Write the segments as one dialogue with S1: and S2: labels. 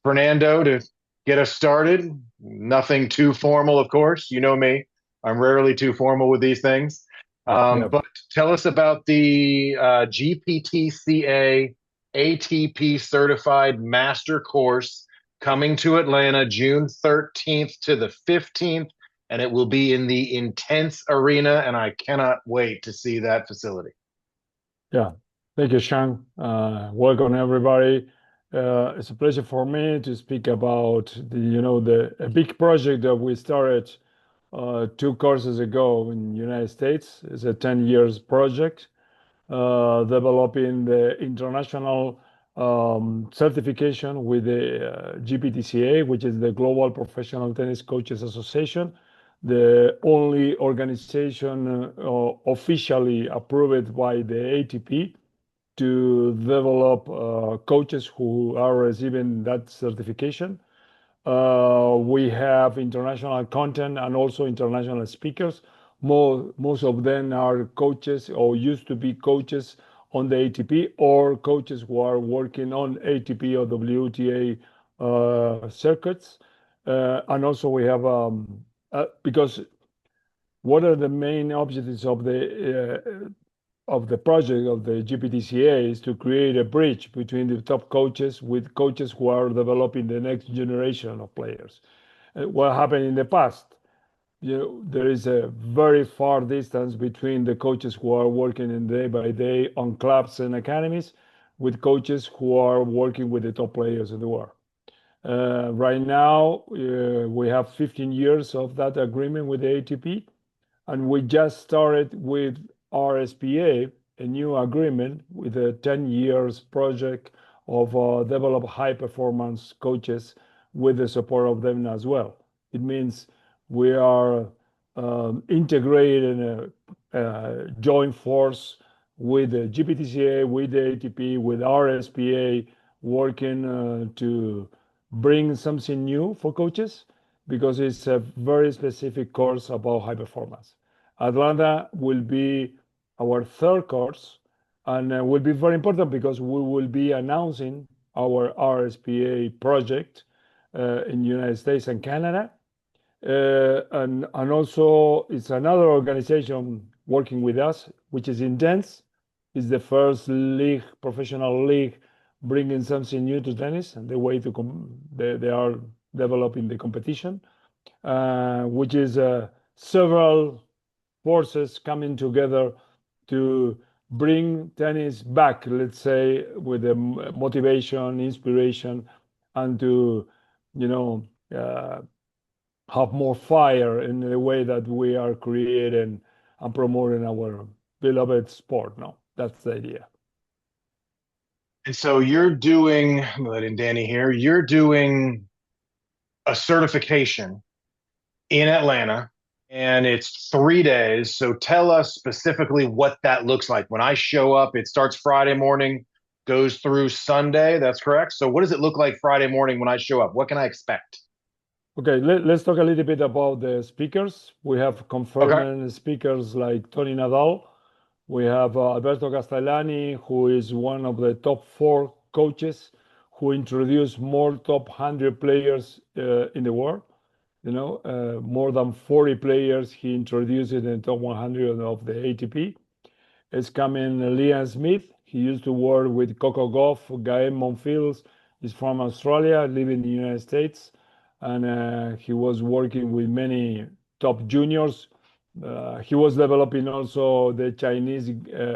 S1: Fernando, to get us started. Nothing too formal, of course. You know me. I'm rarely too formal with these things.
S2: Yeah,
S1: But tell us about the GPTCA ATP certified master course coming to Atlanta June 13th to the 15th, and it will be in the Intense Arena, and I cannot wait to see that facility.
S2: yeah. Thank you, Sean. Welcome, everybody. It's a pleasure for me to speak about the a big project that we started two courses ago in the United States. It's a 10 years project developing the international certification with the GPTCA, which is the Global Professional Tennis Coaches Association, the only organization officially approved by the ATP to develop coaches who are receiving that certification. We have international content and also international speakers. Most of them are coaches or used to be coaches on the ATP or coaches who are working on ATP or WTA circuits. And also we have, because what are the main objectives of the project of the GPTCA is to create a bridge between the top coaches with coaches who are developing the next generation of players. What happened in the past? There is a very far distance between the coaches who are working in day by day on clubs and academies with coaches who are working with the top players in the world. Right now, we have 15 years of that agreement with the ATP, and we just started with RSPA, a new agreement with a 10 years project of develop high performance coaches with the support of them as well. It means we are integrating a joint force with the GPTCA, with the ATP, with RSPA, working to bring something new for coaches because it's a very specific course about high performance. Atlanta will be our third course and will be very important because we will be announcing our RSPA project in the United States and Canada. And also it's another organization working with us, which is Intense. It's the first league, professional league, bringing something new to tennis and the way they are developing the competition, which is several forces coming together to bring tennis back, let's say, with the motivation, inspiration, and to, you know, uh, have more fire in the way that we are creating and promoting our beloved sport. No, that's the idea.
S1: And so you're doing, I'm letting Danny here, you're doing a certification in Atlanta, and it's 3 days. So tell us specifically what that looks like. When I show up, it starts Friday morning, goes through Sunday. That's correct. So what does it look like Friday morning when I show up? What can I expect?
S2: Okay, let's talk a little bit about the speakers. We have
S1: Okay.
S2: confirmed speakers like Tony Nadal. We have Alberto Castellani, who is one of the top four coaches who introduced more top 100 players in the world. More than 40 players he introduced in the top 100 of the ATP. It's coming Liam Smith. He used to work with Coco Gauff, Gael Monfils. He's from Australia, living in the United States, and he was working with many top juniors. He was developing also the Chinese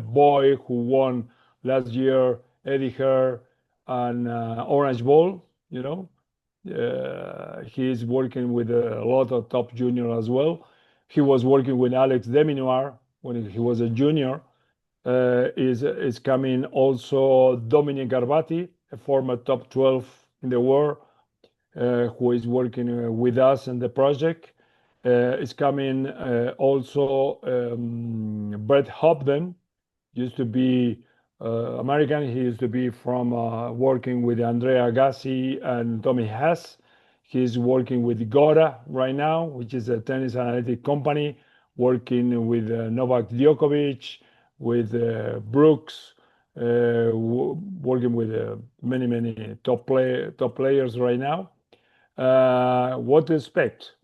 S2: boy who won last year, Eddie Herr and Orange Bowl. He is working with a lot of top junior as well. He was working with Alex Deminoir when he was a junior. Is coming also Dominic Garbati, a former top 12 in the world, who is working with us in the project. Is coming also Brett Hobden, used to be American. He used to be from working with Andrea Agassi and Tommy Haas. He's working with Gora right now, which is a tennis analytic company, working with Novak Djokovic, with Brooks, working with many top players right now. What to expect?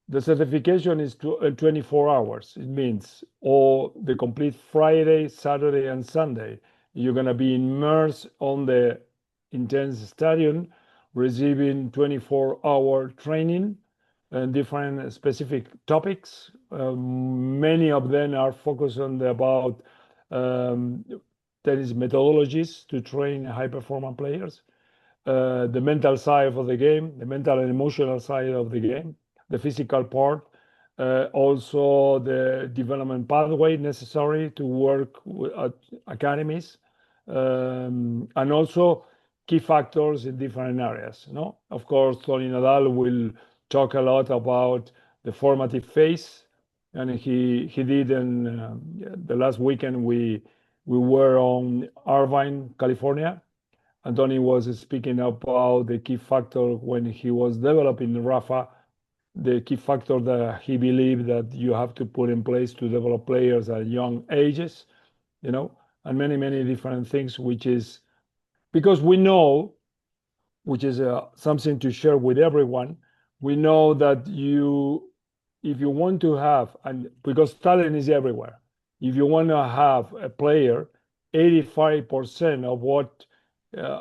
S2: The certification is 24 hours. It means all the complete Friday, Saturday, and Sunday. You're going to be immersed on the intense stadium, receiving 24-hour training and different specific topics. Many of them are focused on about um, tennis methodologies to train high performance players, the mental side of the game, the mental and emotional side of the game, the physical part, also the development pathway necessary to work at academies, and also key factors in different areas. No, of course, Tony Nadal will talk a lot about the formative phase, and he did in the last weekend we were on Irvine, California. Anthony was speaking about the key factor when he was developing Rafa, the key factor that he believed that you have to put in place to develop players at young ages, you know, and many different things, which is because we know, which is something to share with everyone. We know that if you want to have, and because talent is everywhere, if you want to have a player, 85% of what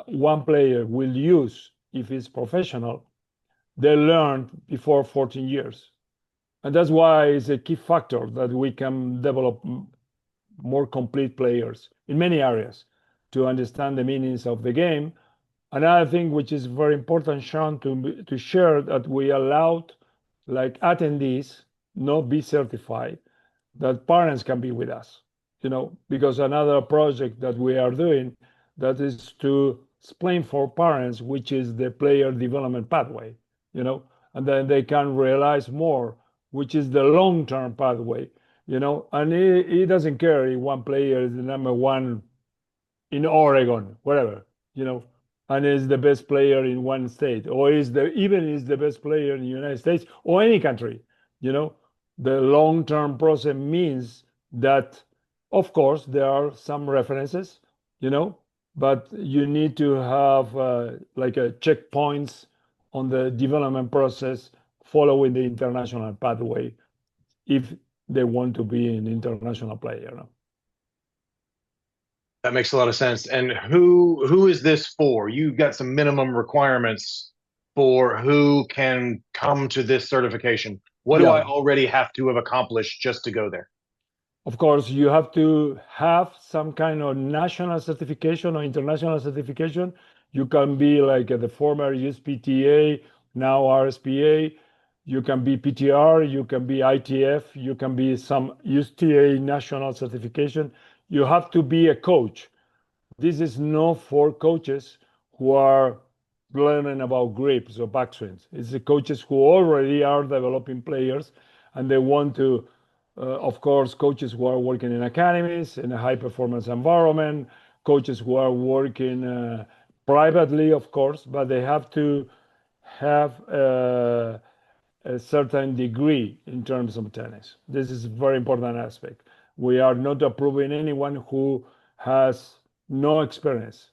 S2: one player will use if he's professional, they learned before 14 years. And that's why it's a key factor that we can develop more complete players in many areas to understand the meanings of the game. Another thing which is very important, Sean, to share that we allowed like attendees not be certified, that parents can be with us, because another project that we are doing that is to explain for parents which is the player development pathway, and then they can realize more, which is the long-term pathway, and he doesn't care if one player is the number one in Oregon, whatever, you know, and is the best player in one state, or is the best player in the United States or any country, you know. The long-term process means that, of course, there are some references, but you need to have like a checkpoints on the development process following the international pathway if they want to be an international player. No?
S1: That makes a lot of sense. And who is this for? You've got some minimum requirements for who can come to this certification. What do I
S2: Yeah.
S1: already have to have accomplished just to go there?
S2: Of course, you have to have some kind of national certification or international certification. You can be like the former USPTA, now RSPA. You can be PTR, you can be ITF, you can be some USTA national certification. You have to be a coach. This is not for coaches who are learning about grips or backswings. It's the coaches who already are developing players and they want to, of course, coaches who are working in academies, in a high performance environment, coaches who are working privately, of course, but they have to have a certain degree in terms of tennis. This is a very important aspect. We are not approving anyone who has no experience.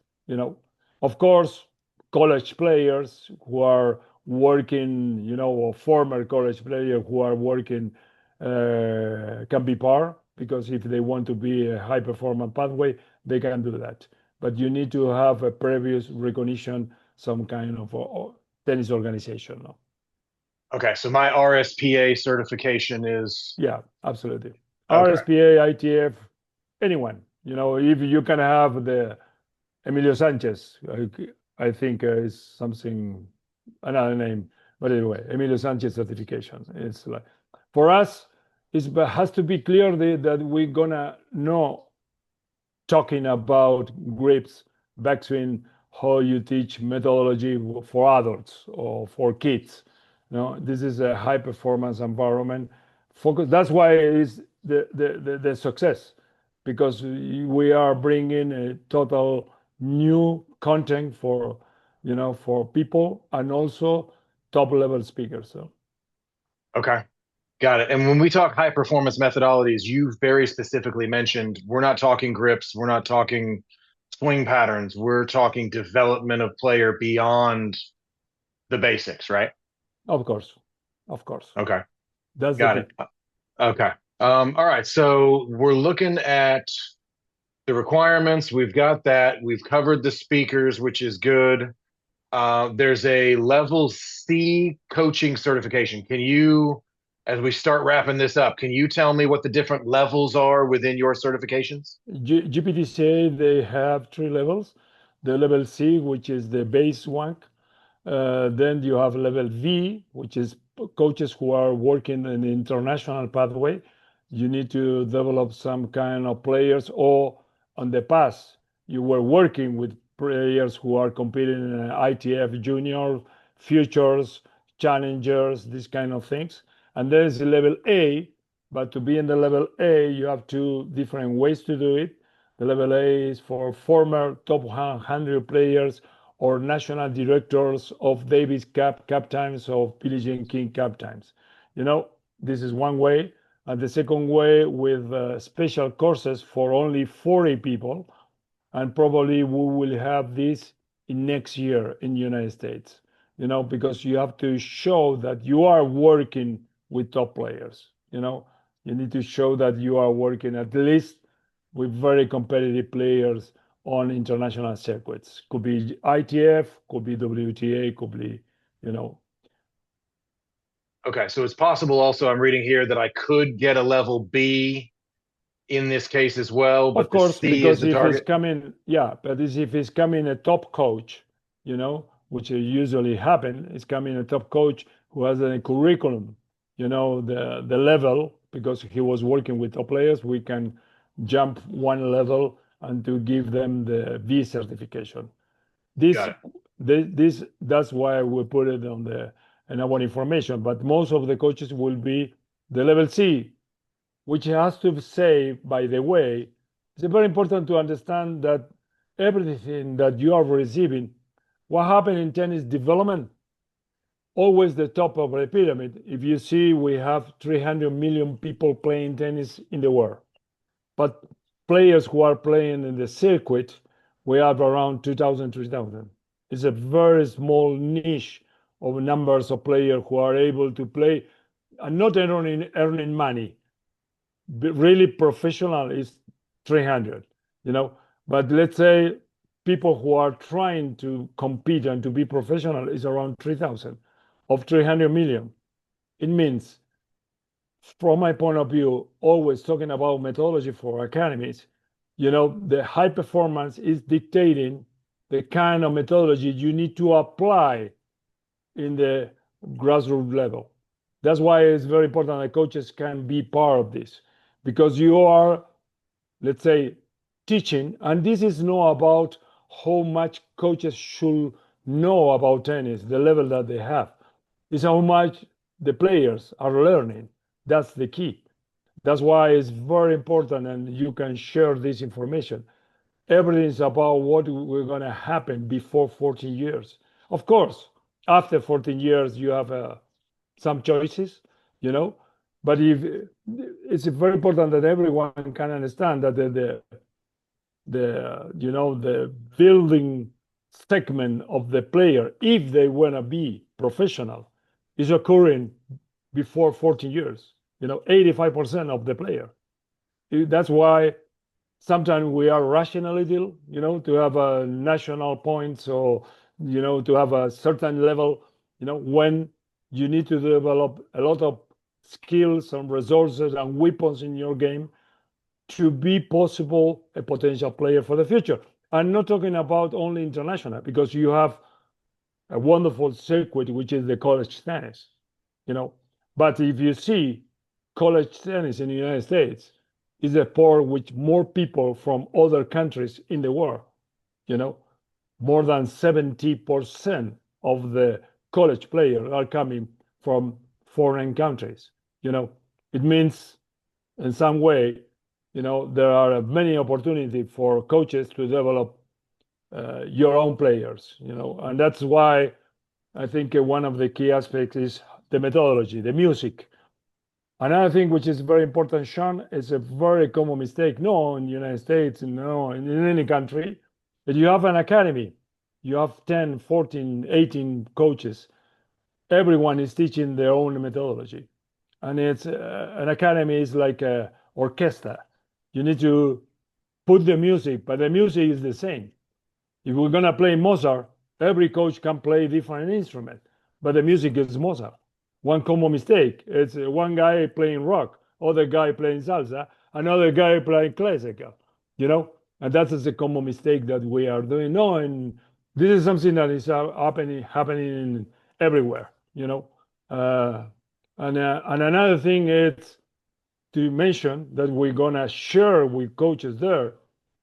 S2: Of course, college players who are working, or former college players who are working can be par because if they want to be a high performance pathway, they can do that. But you need to have a previous recognition, some kind of tennis organization. No?
S1: Okay, so my RSPA certification is
S2: Yeah, absolutely.
S1: okay.
S2: RSPA, ITF, anyone. If you can have the Emilio Sanchez, I think is something, another name, but anyway, Emilio Sanchez certification. It's like for us, it has to be clear that we're gonna know talking about grips, backswing, how you teach methodology for adults or for kids. This is a high performance environment. Focus. That's why it is the success, because we are bringing a total new content for people and also top level speakers. So
S1: Okay. Got it. And when we talk high performance methodologies, you very specifically mentioned we're not talking grips, we're not talking swing patterns, we're talking development of player beyond the basics, right?
S2: Of course, of course.
S1: Okay,
S2: That's the
S1: got
S2: key.
S1: it. Okay. All right. So we're looking at the requirements. We've got that. We've covered the speakers, which is good. There's a level C coaching certification. Can you, as we start wrapping this up, can you tell me what the different levels are within your certifications?
S2: GPTCA, they have three levels. The level C, which is the base one. Then you have level V, which is coaches who are working in the international pathway. You need to develop some kind of players, or on the past, you were working with players who are competing in ITF junior, futures, challengers, these kind of things. And there's level A, but to be in the level A, you have two different ways to do it. The level A is for former top 100 players or national directors of Davis Cup times, of Billie Jean King Cup times. You know, this is one way. And the second way, with special courses for only 40 people, and probably we will have this in next year in the United States. Because you have to show that you are working with top players. You need to show that you are working at least with very competitive players on international circuits. Could be ITF, could be WTA, could be, you know,
S1: Okay, so it's possible also, I'm reading here that I could get a level B in this case as well,
S2: of
S1: but the
S2: course,
S1: C is
S2: because
S1: the
S2: if it's
S1: target.
S2: coming, yeah, but if it's coming a top coach, which usually happen, it's coming a top coach who has a curriculum, the level, because he was working with top players, we can jump one level and to give them the V certification. This,
S1: Got it.
S2: that's why we put it on the in our information. But most of the coaches will be the level C, which has to say, by the way, it's very important to understand that everything that you are receiving, what happened in tennis development, always the top of the pyramid. If you see, we have 300 million people playing tennis in the world, but players who are playing in the circuit, we have around 2,000, 3,000. It's a very small niche of numbers of players who are able to play and not earning money. Really professional is 300, but let's say people who are trying to compete and to be professional is around 3,000 of 300 million. It means, from my point of view, always talking about methodology for academies, the high performance is dictating the kind of methodology you need to apply in the grassroots level. That's why it's very important that coaches can be part of this, because you are, let's say, teaching, and this is not about how much coaches should know about tennis, the level that they have. It's how much the players are learning. That's the key. That's why it's very important, and you can share this information. Everything is about what we're going to happen before 14 years. Of course, after 14 years, you have some choices, you know. But if it's very important that everyone can understand that the building segment of the player, if they want to be professional, is occurring before 14 years. 85% of the player. That's why sometimes we are rushing a little, to have a national points, or to have a certain level, when you need to develop a lot of skills and resources and weapons in your game to be possible a potential player for the future. I'm not talking about only international, because you have a wonderful circuit, which is the college tennis, you know. But if you see, college tennis in the United States is a sport which more people from other countries in the world, you know, more than 70% of the college players are coming from foreign countries. It means, in some way, there are many opportunities for coaches to develop your own players, and that's why I think one of the key aspects is the methodology, the music. Another thing which is very important, Sean, is a very common mistake, no in the United States, no in any country, that you have an academy. You have 10, 14, 18 coaches. Everyone is teaching their own methodology. And it's an academy is like a orchestra. You need to put the music, but the music is the same. If we're gonna play Mozart, every coach can play different instrument, but the music is Mozart. One common mistake: it's one guy playing rock, other guy playing salsa, another guy playing classical. You know, and that is a common mistake that we are doing. No, and this is something that is happening everywhere. And another thing is to mention that we're gonna share with coaches there.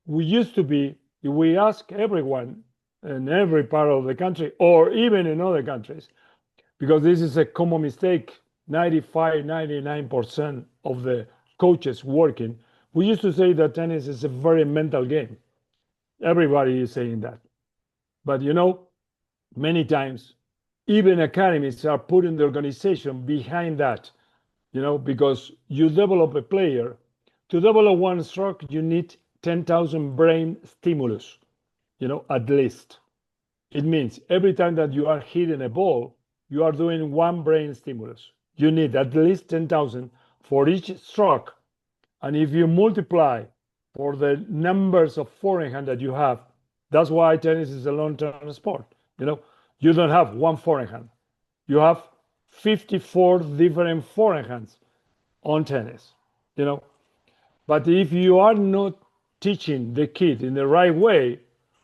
S2: We used to be, if we ask everyone in every part of the country or even in other countries, because this is a common mistake, 95, 99% of the coaches working, we used to say that tennis is a very mental game. Everybody is saying that. But many times, even academies are putting the organization behind that, because you develop a player. To develop one stroke, you need 10,000 brain stimulus, at least. It means every time that you are hitting a ball, you are doing one brain stimulus. You need at least 10,000 for each stroke. And if you multiply for the numbers of forehand that you have, that's why tennis is a long-term sport. You don't have one forehand. You have 54 different forehands on tennis. You know, but if you are not teaching the kid in the right way,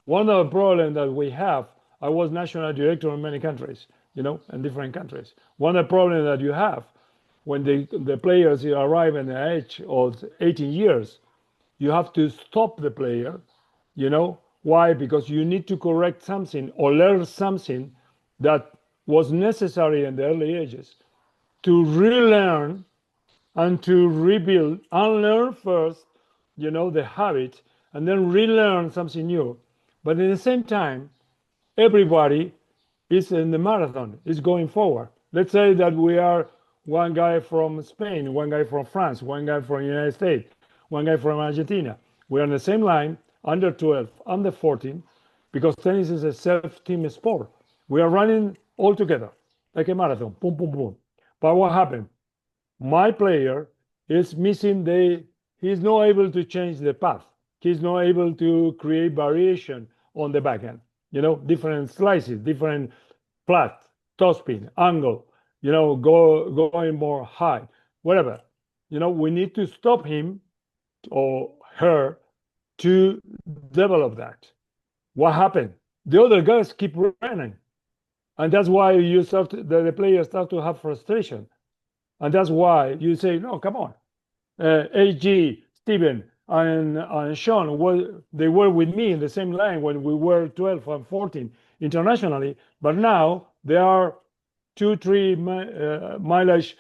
S2: one of the problems that we have, I was national director in many countries, in different countries. One of the problems that you have when the players arrive at the age of 18 years, you have to stop the player. Why? Because you need to correct something or learn something that was necessary in the early ages to relearn and to rebuild, unlearn first, the habit, and then relearn something new. But at the same time, everybody is in the marathon, is going forward. Let's say that we are one guy from Spain, one guy from France, one guy from the United States, one guy from Argentina. We're on the same line, under 12, under 14, because tennis is a self-team sport. We are running all together, like a marathon, boom, boom, boom. But what happened? My player is missing he's not able to change the path. He's not able to create variation on the backhand. Different slices, different flat, topspin, angle, going more high, whatever. We need to stop him or her to develop that. What happened? The other guys keep running. And that's why the players start to have frustration. And that's why you say, no, come on. AG, Steven, and Sean, they were with me in the same line when we were 12 and 14 internationally, but now they are 2, 3 mileage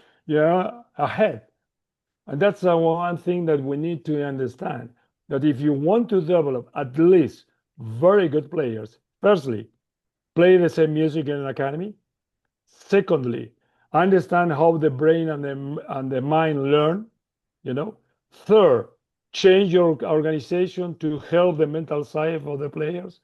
S2: ahead. And that's one thing that we need to understand, that if you want to develop at least very good players, firstly, play the same music in an academy. Secondly, understand how the brain and the mind learn. Third, change your organization to help the mental side of the players.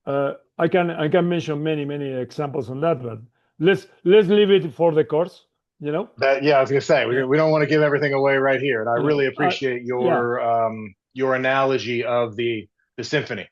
S2: I can mention many examples on that, but let's leave it for the course.
S1: Yeah, I was gonna say
S2: Yeah.
S1: we don't want to give everything away right here, and I
S2: Yeah.
S1: really appreciate
S2: Yeah.
S1: your analogy of the symphony.